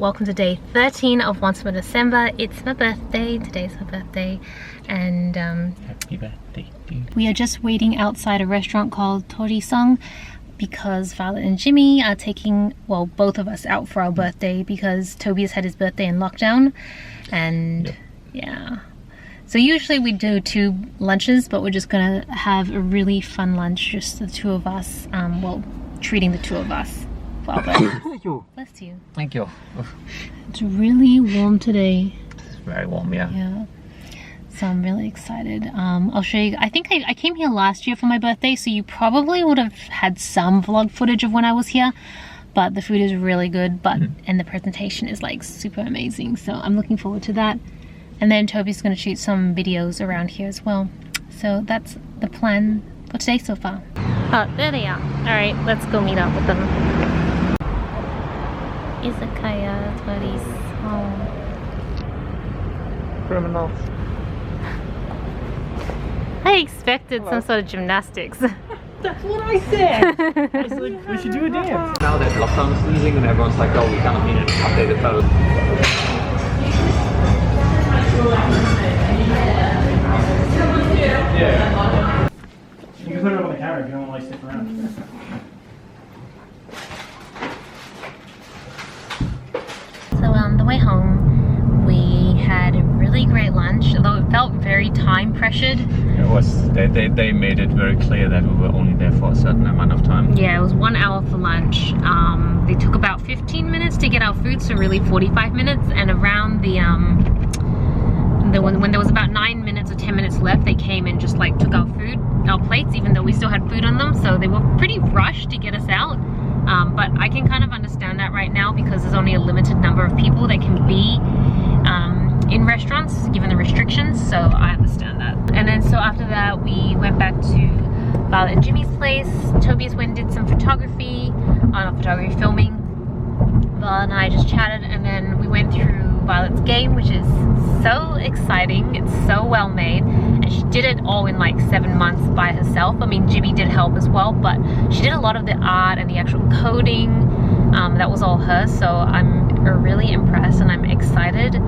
welcome to day 13 of Once More December. It's my birthday, today's my birthday, and happy birthday to you. We are just waiting outside a restaurant called Tori-sung because Violet and Jimmy are taking, well, both of us out for our birthday because Toby has had his birthday in lockdown, and yeah. So usually we do 2 lunches, but we're just gonna have a really fun lunch, just the 2 of us, well, treating the 2 of us. Thank you. Bless you. Thank you. It's really warm today. It's very warm, yeah. Yeah. So I'm really excited. I'll show you. I think I came here last year for my birthday, so you probably would have had some vlog footage of when I was here. But the food is really good, and the presentation is like super amazing. So I'm looking forward to that. And then Toby's going to shoot some videos around here as well. So that's the plan for today so far. Oh, there they are. Alright, let's go meet up with them. Izakaya Tori's home. Criminals. I expected some sort of gymnastics. That's what I said! I was like, we should do a dance. Now that lockdown is easing and everyone's like, oh, we kind of need an updated photo. Yeah. You can put it up on the camera if you don't want to like stick around. So on the way home, we had a really great lunch, although it felt very time pressured. It was, they made it very clear that we were only there for a certain amount of time. Yeah, it was 1 hour for lunch. They took about 15 minutes to get our food, so really 45 minutes, and around when there was about 9 minutes or 10 minutes left, they came and just like took our food, our plates, even though we still had food on them, so they were pretty rushed to get us out. But I can kind of understand that right now because there's only a limited number of people that can be in restaurants given the restrictions, so I understand that. And then so after that we went back to Violet and Jimmy's place. Tobias went and did some photography, not photography, filming. Violet and I just chatted, and then we went through Violet's game, which is so exciting. It's so well made, and she did it all in like 7 months by herself. I mean, Jimmy did help as well, but she did a lot of the art and the actual coding. That was all her, so I'm really impressed and I'm excited.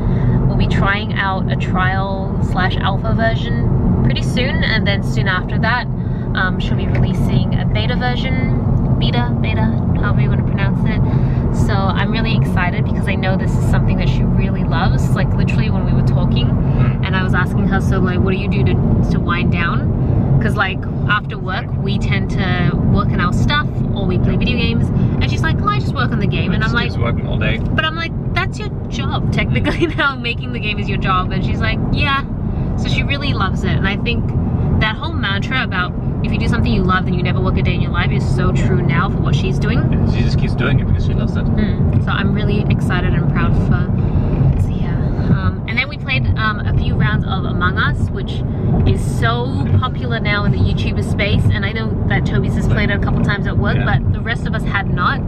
We'll be trying out a trial/alpha version pretty soon, and then soon after that she'll be releasing a beta version, beta, however you want to pronounce it. So I'm really excited because I know this is something that she really loves. Like literally when we were talking and I was asking her, so like what do you do to wind down? Because like after work we tend to work on our stuff or we play video games, and she's like, oh, I just work on the game. And I'm like, she's working all day. But I'm like, that's your job technically now. Making the game is your job. And she's like, yeah. So she really loves it, and I think that whole mantra about if you do something you love, then you never work a day in your life is so true now for what she's doing. Yeah, she just keeps doing it because she loves it. So I'm really excited and proud of her. So yeah. And then we played a few rounds of Among Us, which is so popular now in the YouTuber space. And I know that Toby's has played it a couple times at work, but the rest of us had not.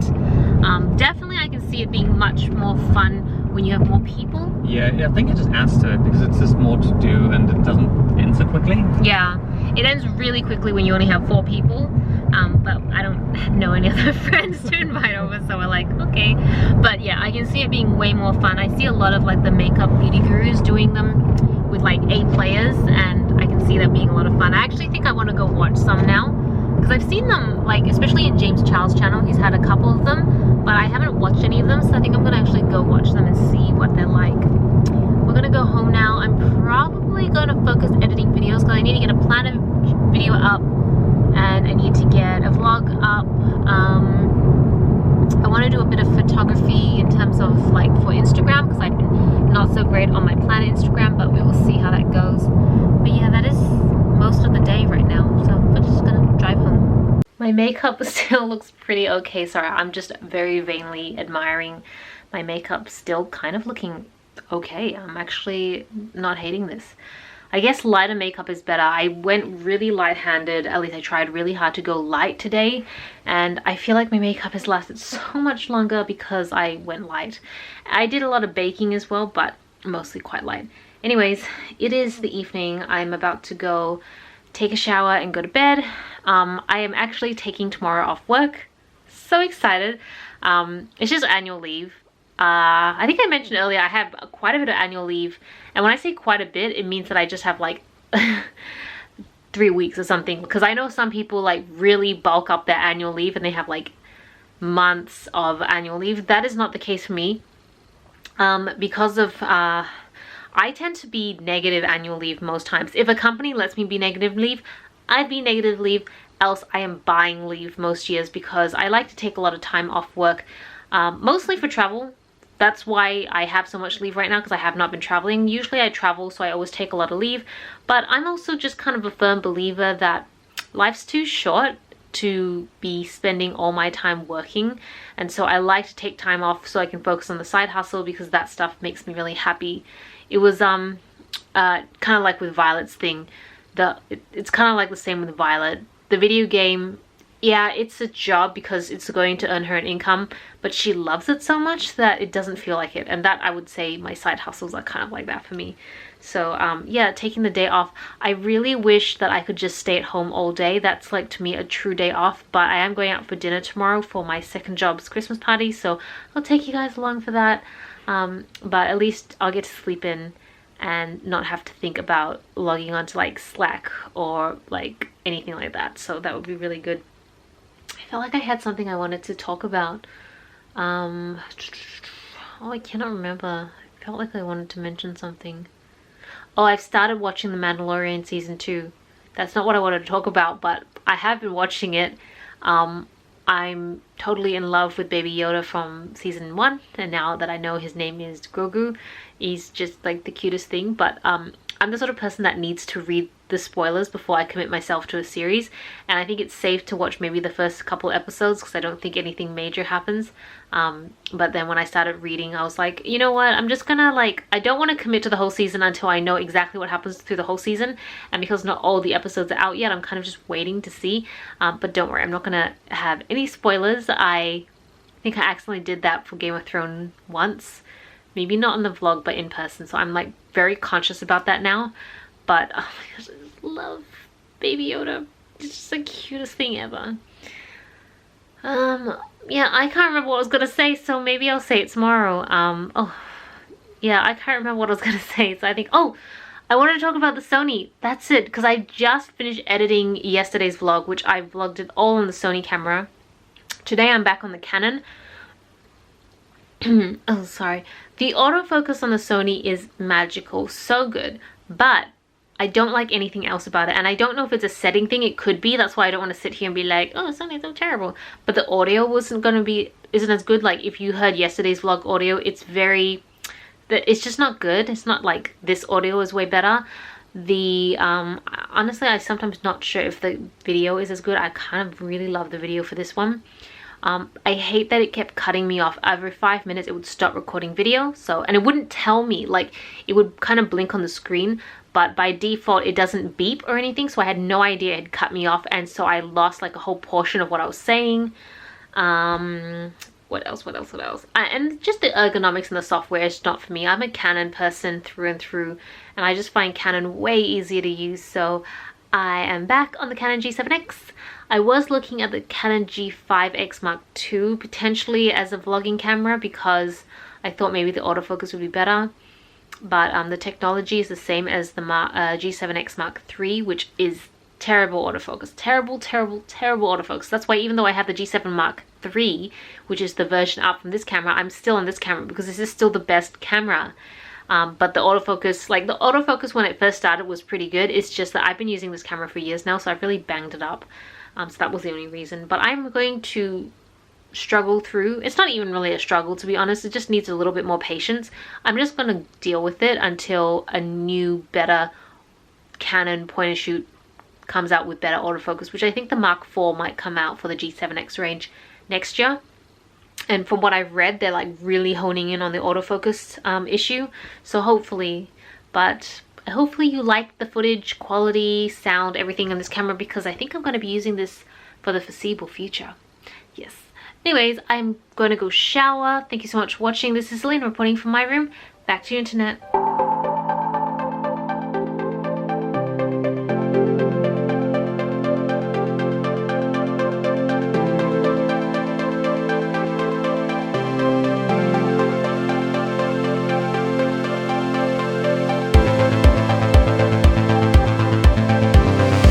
Definitely I can see it being much more fun when you have more people. Yeah, I think it just adds to it because it's just more to do and it doesn't end so quickly. Yeah, it ends really quickly when you only have 4 people. But I don't know any other friends to invite over, so we're like, okay. But yeah, I can see it being way more fun. I see a lot of like the makeup beauty gurus doing them with like 8 players, and I can see that being a lot of fun. I actually think I want to go watch some now because I've seen them, like especially in James Charles' channel. He's had a couple of them, but I haven't watched any of them, so I think I'm gonna actually go watch them and see what they're like. We're gonna go home now. I'm probably gonna focus editing videos because I need to get a planner video up and I need to get a vlog up. I want to do a bit of photography in terms of like for Instagram because I've been not so great on my planner Instagram, but we will see how that goes. But yeah, that is most of the day right now, so we're just gonna drive home. My makeup still looks pretty okay. Sorry, I'm just very vainly admiring my makeup still kind of looking okay. I'm actually not hating this. I guess lighter makeup is better. I went really light-handed, at least I tried really hard to go light today, and I feel like my makeup has lasted so much longer because I went light. I did a lot of baking as well, but mostly quite light. Anyways, it is the evening. I'm about to go take a shower and go to bed. I am actually taking tomorrow off work. So excited. It's just annual leave. I think I mentioned earlier I have quite a bit of annual leave, and when I say quite a bit, it means that I just have like 3 weeks or something, because I know some people like really bulk up their annual leave and they have like months of annual leave. That is not the case for me, because of I tend to be negative annual leave most times. If a company lets me be negative leave, I'd be negative leave, else I am buying leave most years, because I like to take a lot of time off work, mostly for travel. That's why I have so much leave right now, because I have not been traveling. Usually I travel, so I always take a lot of leave, but I'm also just kind of a firm believer that life's too short to be spending all my time working, and so I like to take time off so I can focus on the side hustle, because that stuff makes me really happy. It was kind of like with Violet's thing. It's kind of like the same with Violet. The video game, yeah, it's a job because it's going to earn her an income, but she loves it so much that it doesn't feel like it. And that, I would say, my side hustles are kind of like that for me. So yeah, taking the day off. I really wish that I could just stay at home all day. That's like, to me, a true day off. But I am going out for dinner tomorrow for my second job's Christmas party, so I'll take you guys along for that. But at least I'll get to sleep in and not have to think about logging onto like Slack or like anything like that. So that would be really good. I felt like I had something I wanted to talk about. Oh, I cannot remember. I felt like I wanted to mention something. Oh, I've started watching The Mandalorian season 2. That's not what I wanted to talk about, but I have been watching it. I'm totally in love with Baby Yoda from season 1, and now that I know his name is Grogu, he's just like the cutest thing. But I'm the sort of person that needs to read the spoilers before I commit myself to a series, and I think it's safe to watch maybe the first couple episodes because I don't think anything major happens. But then when I started reading, I was like, you know what, I'm just gonna like, I don't want to commit to the whole season until I know exactly what happens through the whole season, and because not all the episodes are out yet, I'm kind of just waiting to see. But don't worry, I'm not gonna have any spoilers. I think I accidentally did that for Game of Thrones once, maybe not in the vlog but in person, so I'm like very conscious about that now. But oh my gosh, I just love Baby Yoda. It's just the cutest thing ever. Yeah, I can't remember what I was gonna say, so maybe I'll say it tomorrow. Oh, yeah, I can't remember what I was gonna say, so I think, oh, I wanted to talk about the Sony. That's it, because I just finished editing yesterday's vlog, which I vlogged it all on the Sony camera. Today I'm back on the Canon. Oh, sorry. The autofocus on the Sony is magical, so good, but I don't like anything else about it, and I don't know if it's a setting thing. It could be. That's why I don't want to sit here and be like, oh, Sony's so terrible. But the audio isn't as good. Like if you heard yesterday's vlog audio, it's just not good. It's not like this audio is way better. Honestly, I'm sometimes not sure if the video is as good. I kind of really love the video for this one. I hate that it kept cutting me off. Every 5 minutes it would stop recording video, and it wouldn't tell me, like it would kind of blink on the screen, but by default it doesn't beep or anything, so I had no idea it had cut me off, and so I lost like a whole portion of what I was saying. What else? And just the ergonomics and the software is not for me. I'm a Canon person through and through, and I just find Canon way easier to use, so I am back on the Canon G7X. I was looking at the Canon G5X Mark II potentially as a vlogging camera because I thought maybe the autofocus would be better, but the technology is the same as the G7X Mark III, which is terrible autofocus. Terrible autofocus. That's why even though I have the G7 Mark III, which is the version up from this camera, I'm still on this camera because this is still the best camera. But the autofocus, like the autofocus when it first started was pretty good. It's just that I've been using this camera for years now, so I've really banged it up. So that was the only reason. But I'm going to struggle through. It's not even really a struggle, to be honest. It just needs a little bit more patience. I'm just going to deal with it until a new, better Canon point and shoot comes out with better autofocus, which I think the Mark IV might come out for the G7X range next year. And from what I've read, they're like really honing in on the autofocus issue. So hopefully, hopefully you like the footage, quality, sound, everything on this camera, because I think I'm going to be using this for the foreseeable future. Yes. Anyways, I'm going to go shower. Thank you so much for watching. This is Celina reporting from my room. Back to your internet.